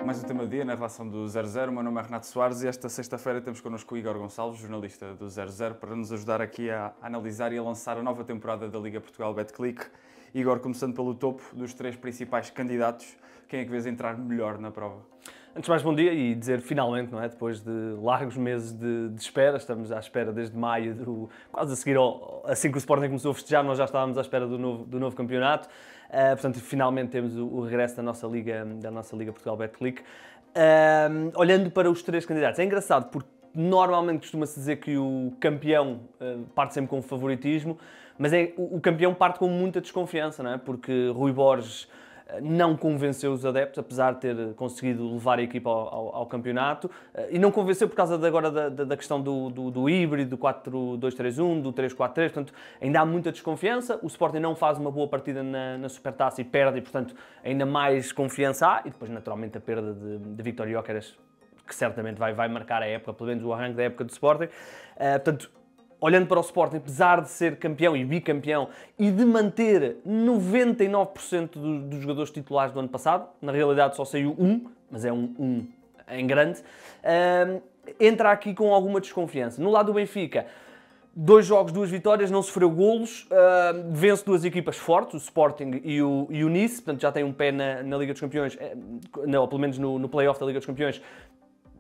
Mais um tema do dia na relação do 0-0. O meu nome é Renato Soares e esta sexta-feira temos connosco o Igor Gonçalves, jornalista do 0-0, para nos ajudar aqui a analisar e a lançar a nova temporada da Liga Portugal Betclic. Igor, começando pelo topo dos três principais candidatos, quem é que vês entrar melhor na prova? Antes de mais, bom dia e dizer finalmente, não é? Depois de largos meses de espera, estamos à espera desde maio, quase a seguir, assim que o Sporting começou a festejar, nós já estávamos à espera do novo campeonato. Portanto, finalmente temos o regresso da nossa Liga Portugal Betclic. Olhando para os três candidatos, é engraçado porque normalmente costuma-se dizer que o campeão parte sempre com favoritismo, mas o campeão parte com muita desconfiança, não é? Porque Rui Borges não convenceu os adeptos, apesar de ter conseguido levar a equipa ao campeonato, e não convenceu por causa da questão do híbrido, do 4-2-3-1, do 3-4-3, portanto, ainda há muita desconfiança. O Sporting não faz uma boa partida na Supertaça e perde, e, portanto, ainda mais confiança há, e depois, naturalmente, a perda de Víctor Gyökeres, que certamente vai marcar a época, pelo menos o arranque da época do Sporting. Portanto, olhando para o Sporting, apesar de ser campeão e bicampeão e de manter 99% dos jogadores titulares do ano passado, na realidade só saiu um, mas é um em grande, entra aqui com alguma desconfiança. No lado do Benfica, 2 jogos, 2 vitórias, não sofreu golos, vence 2 equipas fortes, o Sporting e o Nice, portanto já tem um pé na Liga dos Campeões, não, pelo menos no play-off da Liga dos Campeões.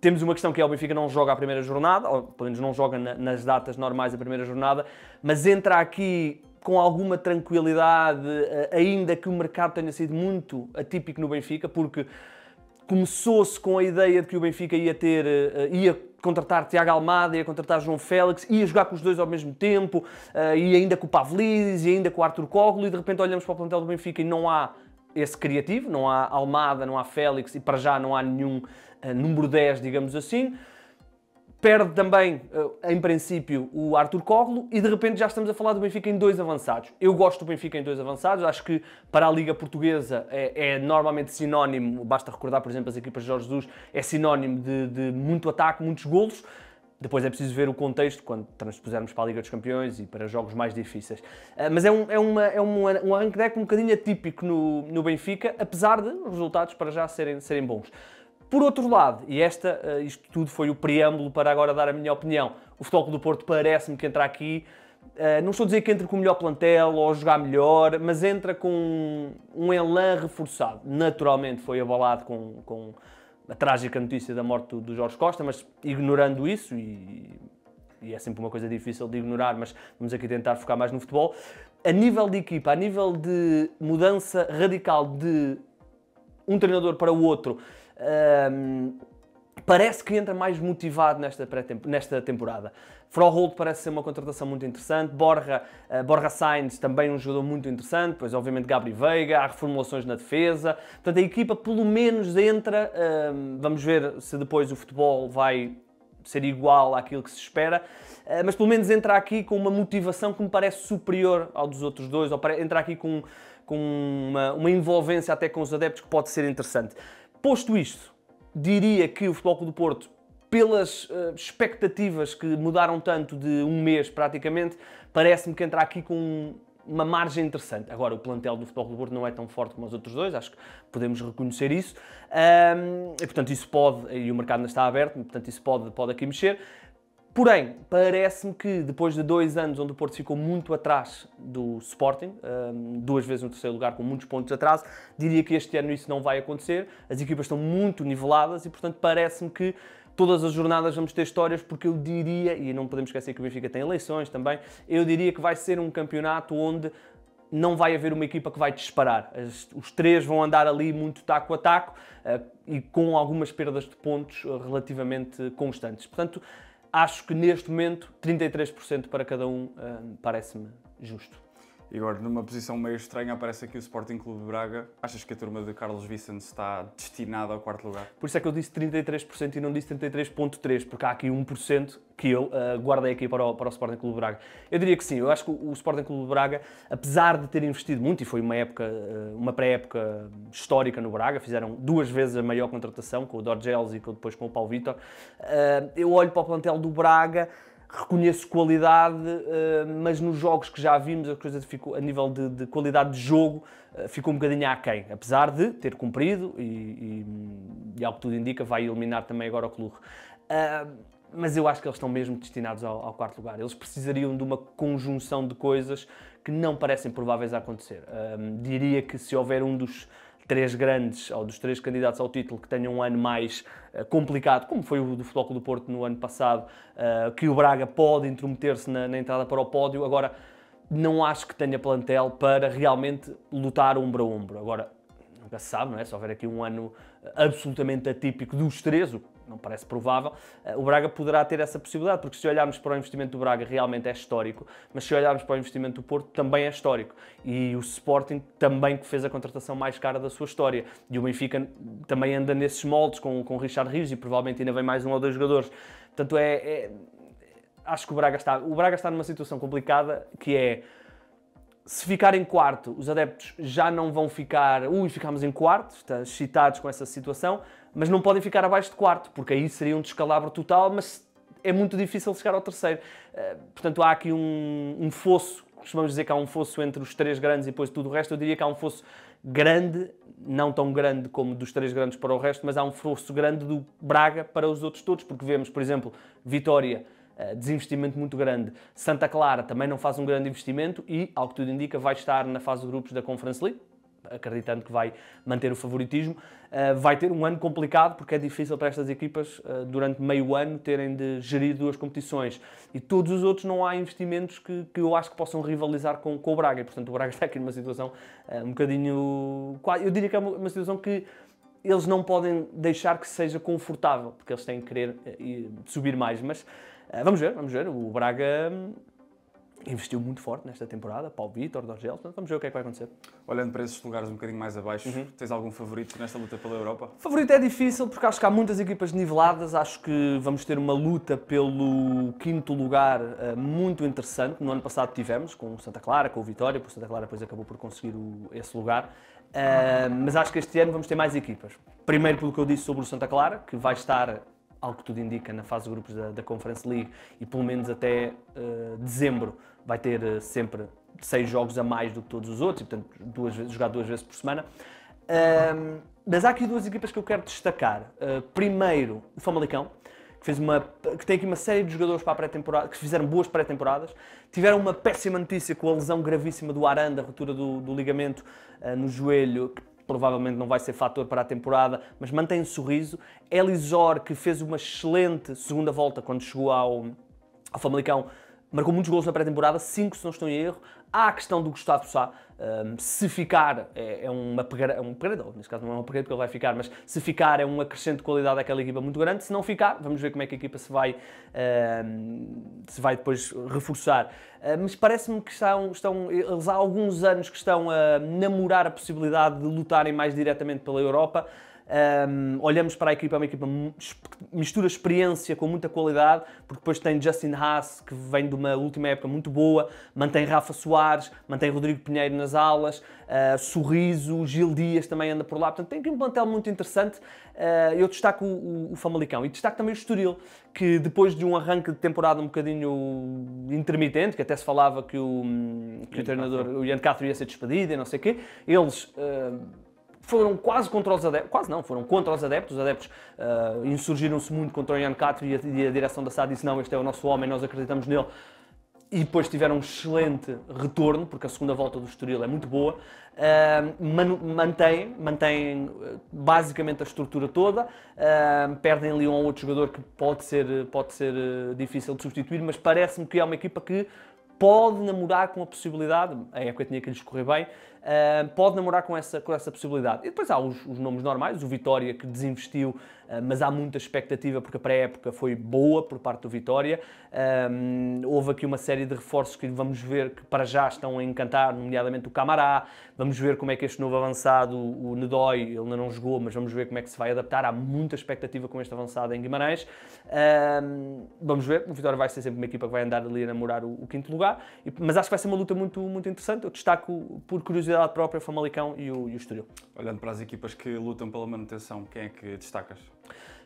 Temos uma questão que é o Benfica não joga a primeira jornada, ou pelo menos não joga nas datas normais da primeira jornada, mas entra aqui com alguma tranquilidade, ainda que o mercado tenha sido muito atípico no Benfica, porque começou-se com a ideia de que o Benfica ia contratar Tiago Almada, ia contratar João Félix, ia jogar com os dois ao mesmo tempo, e ainda com o Pavlidis, e ainda com o Arthur Koglu, e de repente olhamos para o plantel do Benfica e não há esse criativo, não há Almada, não há Félix, e para já não há nenhum número 10, digamos assim. Perde também, em princípio, o Arthur Koglu e de repente já estamos a falar do Benfica em 2 avançados. Eu gosto do Benfica em 2 avançados, acho que para a Liga Portuguesa é normalmente sinónimo, basta recordar, por exemplo, as equipas de Jorge Jesus, é sinónimo de muito ataque, muitos golos. Depois é preciso ver o contexto quando transpusermos para a Liga dos Campeões e para jogos mais difíceis. Mas é um arranque de época um bocadinho atípico no Benfica, apesar de os resultados para já serem bons. Por outro lado, e isto tudo foi o preâmbulo para agora dar a minha opinião, o Futebol Clube do Porto parece-me que entra aqui, não estou a dizer que entra com o melhor plantel ou a jogar melhor, mas entra com um elan reforçado. Naturalmente foi abalado com a trágica notícia da morte do Jorge Costa, mas ignorando isso, e é sempre uma coisa difícil de ignorar, mas vamos aqui tentar focar mais no futebol, a nível de equipa, a nível de mudança radical de um treinador para o outro, parece que entra mais motivado nesta temporada. Froholt parece ser uma contratação muito interessante, Borja Sainz também um jogador muito interessante, depois obviamente Gabri Veiga, há reformulações na defesa, portanto a equipa pelo menos entra, vamos ver se depois o futebol vai ser igual àquilo que se espera, mas pelo menos entra aqui com uma motivação que me parece superior ao dos outros dois, ou entra aqui com uma envolvência até com os adeptos que pode ser interessante. Posto isto, diria que o Futebol Clube do Porto, pelas expectativas que mudaram tanto de um mês praticamente, parece-me que entra aqui com uma margem interessante. Agora, o plantel do Futebol Clube do Porto não é tão forte como os outros dois, acho que podemos reconhecer isso. E, portanto, isso pode, e o mercado ainda está aberto, portanto, isso pode aqui mexer. Porém, parece-me que depois de 2 anos onde o Porto ficou muito atrás do Sporting, 2 vezes no terceiro lugar com muitos pontos de atraso, diria que este ano isso não vai acontecer. As equipas estão muito niveladas e, portanto, parece-me que todas as jornadas vamos ter histórias, porque eu diria, e não podemos esquecer que o Benfica tem eleições também, eu diria que vai ser um campeonato onde não vai haver uma equipa que vai disparar. Os 3 vão andar ali muito taco a taco e com algumas perdas de pontos relativamente constantes. Portanto, acho que neste momento 33% para cada um parece-me justo. E agora, numa posição meio estranha, aparece aqui o Sporting Clube de Braga. Achas que a turma de Carlos Vicente está destinada ao 4º lugar? Por isso é que eu disse 33% e não disse 33,3%, porque há aqui 1% que eu guardei aqui para o Sporting Clube de Braga. Eu diria que sim, eu acho que o Sporting Clube de Braga, apesar de ter investido muito, e foi uma pré-época histórica no Braga, fizeram 2 vezes a maior contratação, com o Dorgeles e depois com o Paulo Vítor, eu olho para o plantel do Braga, reconheço qualidade, mas nos jogos que já vimos, a coisa ficou, a nível de qualidade de jogo, ficou um bocadinho aquém, apesar de ter cumprido e e ao que tudo indica vai eliminar também agora o Clube. Mas eu acho que eles estão mesmo destinados ao quarto lugar. Eles precisariam de uma conjunção de coisas que não parecem prováveis a acontecer. Diria que se houver um dos três grandes, ou dos três candidatos ao título, que tenham um ano mais complicado, como foi o do Futebol Clube do Porto no ano passado, que o Braga pode intrometer-se na entrada para o pódio. Agora, não acho que tenha plantel para realmente lutar ombro a ombro. Agora, nunca se sabe, não é? Se houver aqui um ano absolutamente atípico dos três, o que não parece provável, o Braga poderá ter essa possibilidade, porque se olharmos para o investimento do Braga realmente é histórico, mas se olharmos para o investimento do Porto também é histórico. E o Sporting também que fez a contratação mais cara da sua história. E o Benfica também anda nesses moldes com o Richard Rios e provavelmente ainda vem mais um ou dois jogadores. Portanto, acho que o Braga está numa situação complicada, que é, se ficar em quarto, os adeptos já não vão ficar, ficámos em quarto, estão excitados com essa situação, mas não podem ficar abaixo de quarto, porque aí seria um descalabro total, mas é muito difícil chegar ao terceiro. Portanto, há aqui um fosso, costumamos dizer que há um fosso entre os três grandes e depois tudo o resto. Eu diria que há um fosso grande, não tão grande como dos três grandes para o resto, mas há um fosso grande do Braga para os outros todos, porque vemos, por exemplo, Vitória, desinvestimento muito grande. Santa Clara também não faz um grande investimento e, ao que tudo indica, vai estar na fase de grupos da Conference League, acreditando que vai manter o favoritismo. Vai ter um ano complicado, porque é difícil para estas equipas, durante meio ano, terem de gerir duas competições. E todos os outros não há investimentos que eu acho que possam rivalizar com o Braga. E, portanto, o Braga está aqui numa situação um bocadinho... Eu diria que é uma situação que eles não podem deixar que seja confortável, porque eles têm que querer subir mais. Mas vamos ver. O Braga investiu muito forte nesta temporada, Paulo Vítor, Dorgel, portanto vamos ver o que é que vai acontecer. Olhando para esses lugares um bocadinho mais abaixo, tens algum favorito nesta luta pela Europa? Favorito é difícil, porque acho que há muitas equipas niveladas, acho que vamos ter uma luta pelo quinto lugar muito interessante. No ano passado tivemos, com o Santa Clara, com o Vitória, porque o Santa Clara depois acabou por conseguir esse lugar. Mas acho que este ano vamos ter mais equipas. Primeiro pelo que eu disse sobre o Santa Clara, que vai estar, ao que tudo indica, na fase de grupos da Conference League e pelo menos até dezembro vai ter sempre 6 jogos a mais do que todos os outros e, portanto, jogar 2 vezes por semana. Mas há aqui duas equipas que eu quero destacar. Primeiro, o Famalicão, que tem aqui uma série de jogadores para a pré-temporada, que fizeram boas pré-temporadas. Tiveram uma péssima notícia com a lesão gravíssima do Aranda, a ruptura do ligamento no joelho, que provavelmente não vai ser fator para a temporada, mas mantém um sorriso. Elisor, que fez uma excelente segunda volta quando chegou ao Famalicão, marcou muitos gols na pré-temporada, 5 se não estou em erro. Há a questão do Gustavo Sá, se ficar é um upgrade, neste caso não é um upgrade porque ele vai ficar, mas se ficar é um acrescento de qualidade daquela equipa muito grande. Se não ficar, vamos ver como é que a equipa se vai depois reforçar. Mas parece-me que eles há alguns anos que estão a namorar a possibilidade de lutarem mais diretamente pela Europa. Olhamos para a equipa, é uma equipa que mistura experiência com muita qualidade, porque depois tem Justin Haas, que vem de uma última época muito boa, mantém Rafa Soares, mantém Rodrigo Pinheiro nas alas, Sorriso, Gil Dias também anda por lá, portanto tem aqui um plantel muito interessante. Eu destaco o Famalicão e destaco também o Estoril, que depois de um arranque de temporada um bocadinho intermitente, que até se falava que o treinador, o Ian Castro, ia ser despedido e não sei o quê, eles foram quase contra os adeptos, quase não, foram contra os adeptos insurgiram-se muito contra o Ian Castro e a direção da SAD disse não, este é o nosso homem, nós acreditamos nele. E depois tiveram um excelente retorno, porque a segunda volta do Estoril é muito boa. Mantém basicamente a estrutura toda. Perdem ali um ou outro jogador que pode ser difícil de substituir, mas parece-me que é uma equipa que pode namorar com a possibilidade, a época tinha que lhes correr bem, pode namorar com essa possibilidade. E depois há os nomes normais, o Vitória, que desinvestiu, mas há muita expectativa porque a pré-época foi boa por parte do Vitória. Houve aqui uma série de reforços que vamos ver que para já estão a encantar, nomeadamente o Camará. Vamos ver como é que este novo avançado, o Nedói, ele ainda não jogou, mas vamos ver como é que se vai adaptar. Há muita expectativa com este avançado em Guimarães. Vamos ver, o Vitória vai ser sempre uma equipa que vai andar ali a namorar o quinto lugar, mas acho que vai ser uma luta muito, muito interessante. Eu destaco, por curiosidade própria, o Famalicão e o Estoril. Olhando para as equipas que lutam pela manutenção, quem é que destacas?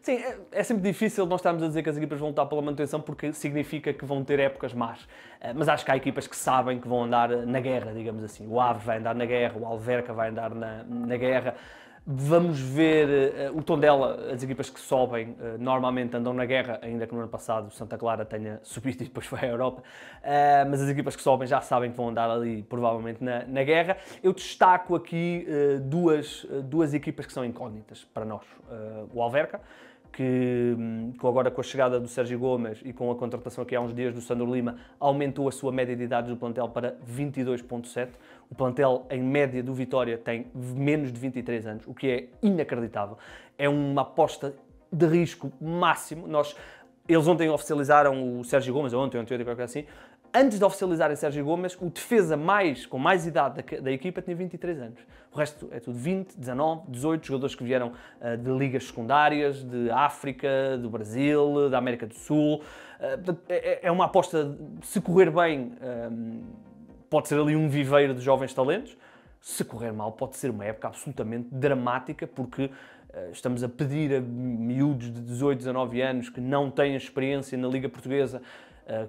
Sim, é sempre difícil nós estarmos a dizer que as equipas vão lutar pela manutenção porque significa que vão ter épocas más. Mas acho que há equipas que sabem que vão andar na guerra, digamos assim. O Aves vai andar na guerra, o Alverca vai andar na guerra. Vamos ver o Tondela, as equipas que sobem, normalmente andam na guerra, ainda que no ano passado o Santa Clara tenha subido e depois foi à Europa, mas as equipas que sobem já sabem que vão andar ali provavelmente na guerra. Eu destaco aqui duas equipas que são incógnitas para nós. O Alverca, que agora com a chegada do Sérgio Gomes e com a contratação aqui há uns dias do Sandro Lima, aumentou a sua média de idade do plantel para 22,7. O plantel, em média, do Vitória tem menos de 23 anos, o que é inacreditável. É uma aposta de risco máximo. Eles ontem oficializaram o Sérgio Gomes, ontem, qualquer coisa assim. Antes de oficializarem Sérgio Gomes, o defesa com mais idade da equipa tinha 23 anos. O resto é tudo 20, 19, 18, jogadores que vieram de ligas secundárias, de África, do Brasil, da América do Sul. É uma aposta, se correr bem, pode ser ali um viveiro de jovens talentos. Se correr mal, pode ser uma época absolutamente dramática, porque estamos a pedir a miúdos de 18, 19 anos que não têm experiência na Liga Portuguesa,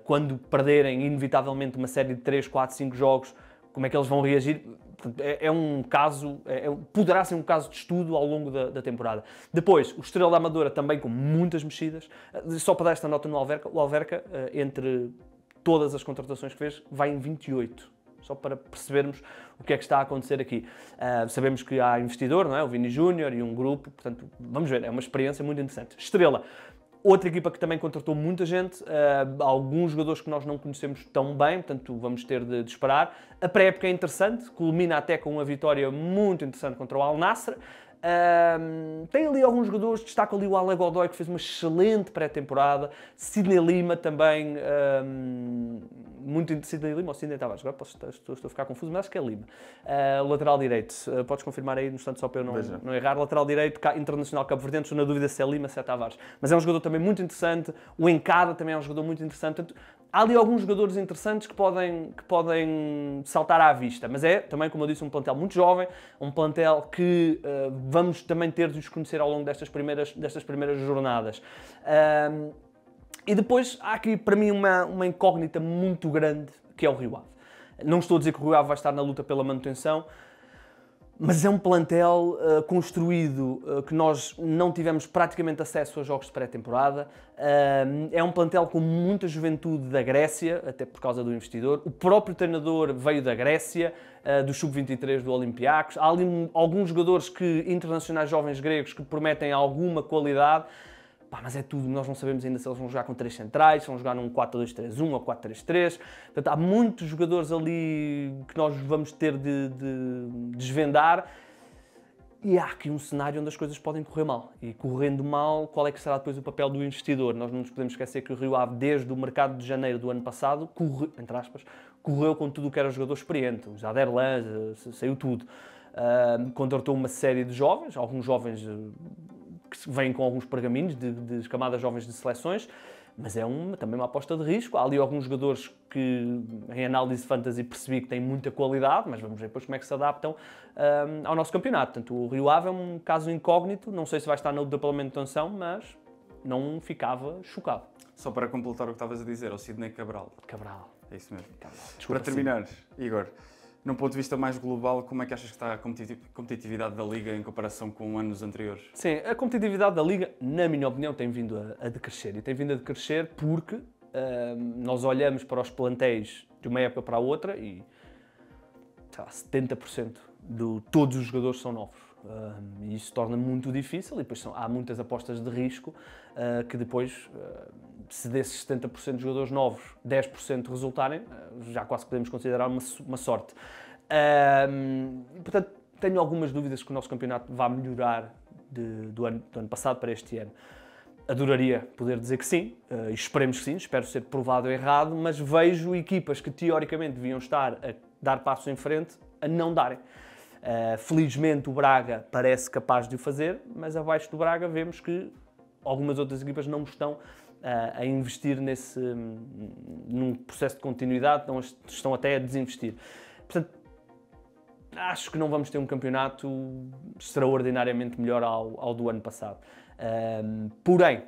quando perderem inevitavelmente uma série de 3, 4, 5 jogos, como é que eles vão reagir? É um caso, poderá ser um caso de estudo ao longo da temporada. Depois, o Estrela da Amadora também com muitas mexidas. Só para dar esta nota no Alverca, o Alverca, entre todas as contratações que fez, vai em 28. Só para percebermos o que é que está a acontecer aqui. Sabemos que há investidor, não é? O Vini Júnior e um grupo, portanto, vamos ver, é uma experiência muito interessante. Estrela. Outra equipa que também contratou muita gente, alguns jogadores que nós não conhecemos tão bem, portanto vamos ter de esperar. A pré-época é interessante, culmina até com uma vitória muito interessante contra o Al Nassr. Tem ali alguns jogadores, destaco ali o Ale Godoy, que fez uma excelente pré-temporada. Sidney Lima também, Sidney Lima ou Sidney Tavares, agora estou a ficar confuso, mas acho que é Lima. Lateral direito, podes confirmar aí no instante só para eu não errar. Lateral direito, internacional cabo-verdiano, estou na dúvida se é Lima, se é Tavares. Mas é um jogador também muito interessante. O Encada também é um jogador muito interessante. Portanto, há ali alguns jogadores interessantes que podem saltar à vista, mas é também, como eu disse, um plantel muito jovem, um plantel que vamos também ter de os conhecer ao longo destas primeiras jornadas. E depois há aqui para mim uma incógnita muito grande, que é o Rio Ave. Não estou a dizer que o Rio Ave vai estar na luta pela manutenção, mas é um plantel construído que nós não tivemos praticamente acesso a jogos de pré-temporada. É um plantel com muita juventude da Grécia, até por causa do investidor. O próprio treinador veio da Grécia, do Sub-23 do Olympiacos. Há ali alguns jogadores internacionais jovens gregos que prometem alguma qualidade. Mas é tudo, nós não sabemos ainda se eles vão jogar com 3 centrais, se vão jogar num 4-2-3-1 ou 4-3-3. Portanto, há muitos jogadores ali que nós vamos ter de desvendar. E há aqui um cenário onde as coisas podem correr mal. E correndo mal, qual é que será depois o papel do investidor? Nós não nos podemos esquecer que o Rio Ave, desde o mercado de janeiro do ano passado, correu com tudo o que era jogador experiente. O Jaderlan, saiu tudo. Contratou uma série de jovens, alguns jovens que vêm com alguns pergaminhos de camadas jovens de seleções, mas é também uma aposta de risco. Há ali alguns jogadores que, em análise de fantasy, percebi que têm muita qualidade, mas vamos ver depois como é que se adaptam ao nosso campeonato. Portanto, o Rio Ave é um caso incógnito, não sei se vai estar na luta pela manutenção, mas não ficava chocado. Só para completar o que estavas a dizer, é o Sidney Cabral. Cabral. É isso mesmo. Cabral. Desculpa, para terminar, Igor, num ponto de vista mais global, como é que achas que está a competitividade da Liga em comparação com anos anteriores? Sim, a competitividade da Liga, na minha opinião, tem vindo a decrescer. E tem vindo a decrescer porque nós olhamos para os plantéis de uma época para a outra e 70% de todos os jogadores são novos. E isso torna muito difícil e depois há muitas apostas de risco que depois, se desses 70% de jogadores novos, 10% resultarem, já quase podemos considerar uma sorte. Portanto, tenho algumas dúvidas que o nosso campeonato vá melhorar do ano passado para este ano. Adoraria poder dizer que sim, e esperemos que sim, espero ser provado errado, mas vejo equipas que teoricamente deviam estar a dar passos em frente a não darem. Felizmente o Braga parece capaz de o fazer, mas abaixo do Braga vemos que algumas outras equipas não estão a investir num processo de continuidade, estão até a desinvestir. Portanto, acho que não vamos ter um campeonato extraordinariamente melhor ao do ano passado. Porém,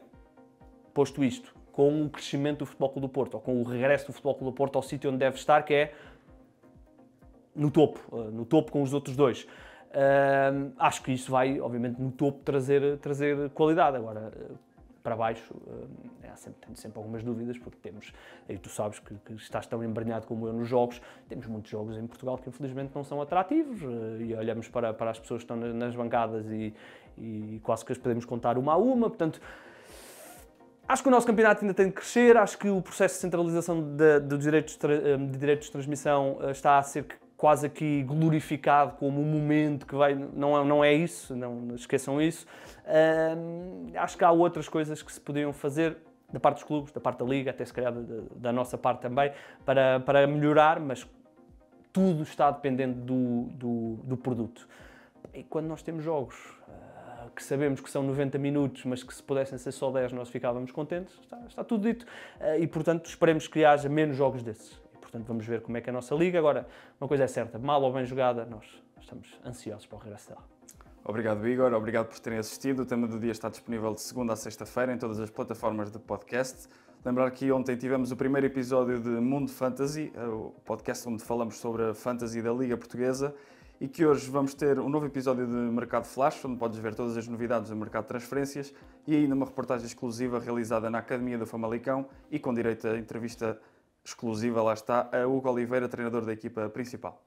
posto isto, com o crescimento do Futebol Clube do Porto, ou com o regresso do Futebol Clube do Porto ao sítio onde deve estar, que é no topo com os outros dois. Acho que isso vai, obviamente, no topo trazer qualidade. Agora, para baixo, tenho sempre algumas dúvidas, porque temos, e tu sabes que estás tão embrenhado como eu nos jogos, temos muitos jogos em Portugal que infelizmente não são atrativos, e olhamos para as pessoas que estão nas bancadas e quase que as podemos contar uma a uma, portanto, acho que o nosso campeonato ainda tem de crescer, acho que o processo de centralização de direitos de transmissão está a ser quase aqui glorificado como um momento que vai... Não é isso, não esqueçam isso. Acho que há outras coisas que se podiam fazer da parte dos clubes, da parte da Liga, até se calhar da nossa parte também, para melhorar, mas tudo está dependendo do produto. E quando nós temos jogos que sabemos que são 90 minutos, mas que se pudessem ser só 10 nós ficávamos contentes, está tudo dito. E, portanto, esperemos que haja menos jogos desses. Portanto, vamos ver como é que é a nossa Liga. Agora, uma coisa é certa, mal ou bem jogada, nós estamos ansiosos para o regresso dela. Obrigado, Igor. Obrigado por terem assistido. O tema do dia está disponível de segunda a sexta-feira em todas as plataformas de podcast. Lembrar que ontem tivemos o primeiro episódio de Mundo Fantasy, o podcast onde falamos sobre a Fantasy da Liga Portuguesa, e que hoje vamos ter um novo episódio de Mercado Flash, onde podes ver todas as novidades do mercado de transferências, e ainda uma reportagem exclusiva realizada na Academia do Famalicão e com direito a entrevista exclusiva, lá está, a Hugo Oliveira, treinador da equipa principal.